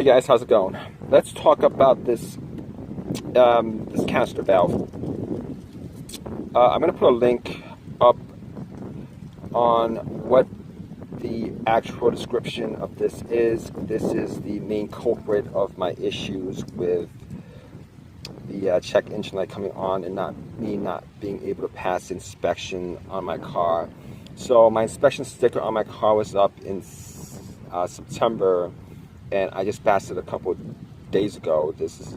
guys, how's it going? Let's talk about this this canister valve. I'm going to put a link up on what the actual description of this is. This is the main culprit of my issues with the check engine light coming on and not being able to pass inspection on my car. So my inspection sticker on my car was up in September, and I just passed it a couple of days ago. This is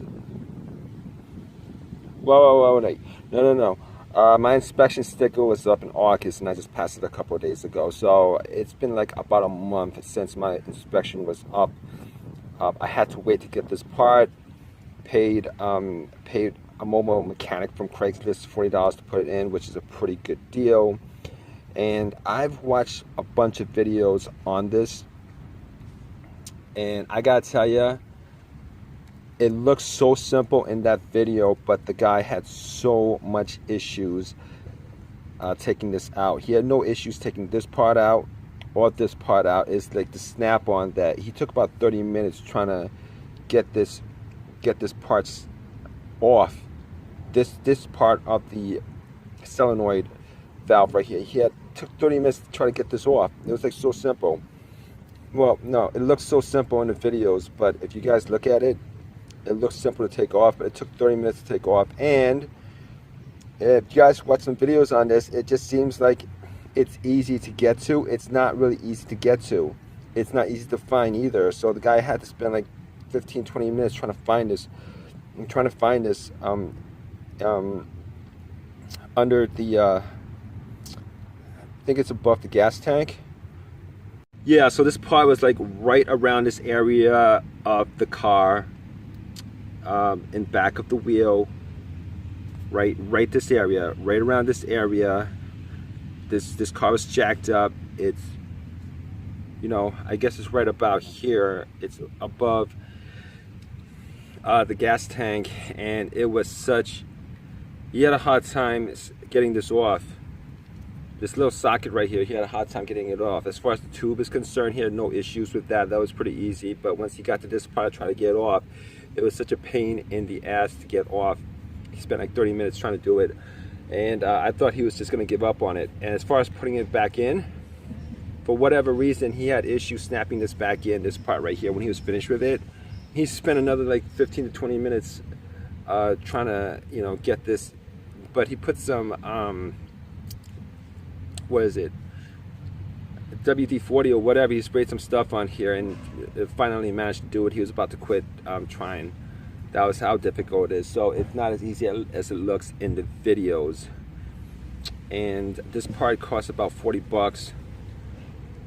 whoa, wait. No. My inspection sticker was up in August, and I just passed it a couple of days ago. So it's been like about a month since my inspection was up. I had to wait to get this part. Paid a mobile mechanic from Craigslist $40 to put it in, which is a pretty good deal. And I've watched a bunch of videos on this, and I gotta tell you, it looks so simple in that video, but the guy had so much issues taking this out. He had no issues taking this part out or this part out. It's like the snap-on that he took about 30 minutes trying to get this parts off. This part of the solenoid valve right here. Took 30 minutes to try to get this off. It was like so simple. Well, no, it looks so simple in the videos, but if you guys look at it, it looks simple to take off, but it took 30 minutes to take off. And if you guys watch some videos on this, it just seems like it's easy to get to. It's not really easy to get to. It's not easy to find either. So the guy had to spend like 15-20 minutes trying to find this. Under the I think it's above the gas tank. Yeah, so this part was like right around this area of the car, in back of the wheel, right this area, right around this area. This car was jacked up. It's, you know, I guess it's right about here. It's above the gas tank, and it was such, he had a hard time getting this off. This little socket right here, he had a hard time getting it off. As far as the tube is concerned, he had no issues with that. That was pretty easy. But once he got to this part, trying to get it off, it was such a pain in the ass to get off. He spent like 30 minutes trying to do it. And I thought he was just going to give up on it. And as far as putting it back in, for whatever reason, he had issues snapping this back in, this part right here, when he was finished with it. He spent another like 15 to 20 minutes trying to, you know, get this. But he put some what is it, WD-40 or whatever, he sprayed some stuff on here, and finally managed to do it. He was about to quit trying. That was how difficult it is. So it's not as easy as it looks in the videos. And this part costs about 40 bucks.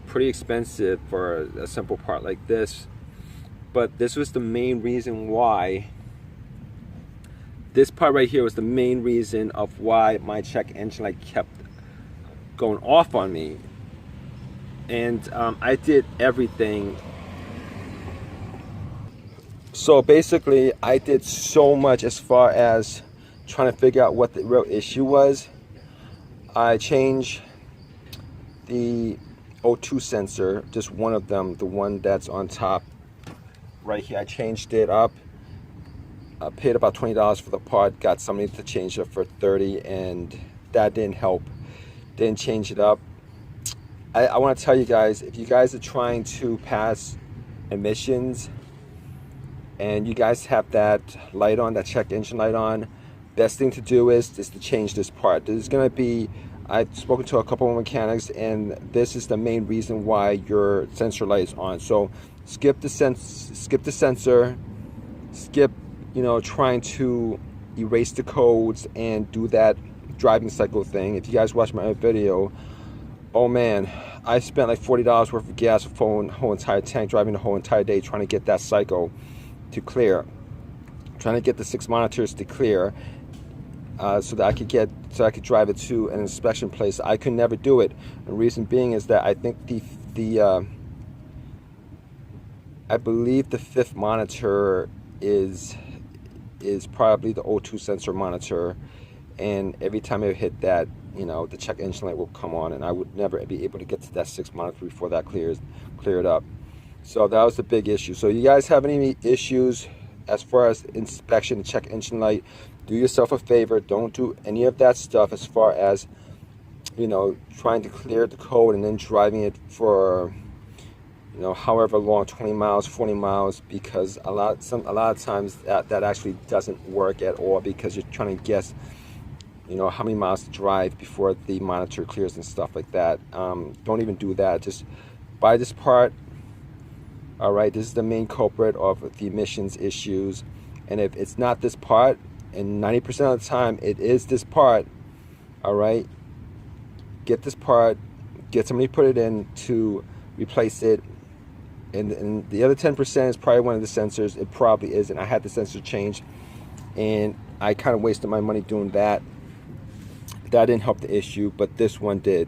Pretty expensive for a simple part like this. But this was the main reason why, this part right here was the main reason of why my check engine light kept going off on me. And I did everything. So basically I did so much as far as trying to figure out what the real issue was. I changed the O2 sensor, just one of them, the one that's on top right here. I changed it up. I paid about $20 for the part, got somebody to change it for $30, and that didn't help. Didn't change it up. I want to tell you guys, if you guys are trying to pass emissions and you guys have that light on, that check engine light on, best thing to do is to change this part. There's going to be, I've spoken to a couple of mechanics, and this is the main reason why your sensor light is on. So skip the sensor, skip, you know, trying to erase the codes and do that driving cycle thing. If you guys watch my other video, oh man, I spent like $40 worth of gas for the whole entire tank, driving the whole entire day trying to get that cycle to clear, trying to get the 6 monitors to clear, so that I could drive it to an inspection place. I could never do it. The reason being is that I think I believe the 5th monitor is probably the O2 sensor monitor, and every time I hit that, you know, the check engine light will come on, and I would never be able to get to that 6th monitor before that cleared up. So that was the big issue. So you guys have any issues as far as inspection, check engine light, do yourself a favor, don't do any of that stuff as far as, you know, trying to clear the code and then driving it for, you know, however long, 20 miles, 40 miles, because a lot of times that actually doesn't work at all, because you're trying to guess, you know, how many miles to drive before the monitor clears and stuff like that. Don't even do that. Just buy this part. All right, this is the main culprit of the emissions issues, and if it's not this part, and 90% of the time it is this part, all right, get this part, get somebody to put it in to replace it, and the other 10% is probably one of the sensors. It probably isn't. I had the sensor changed, and I kind of wasted my money doing that. That didn't help the issue, but this one did.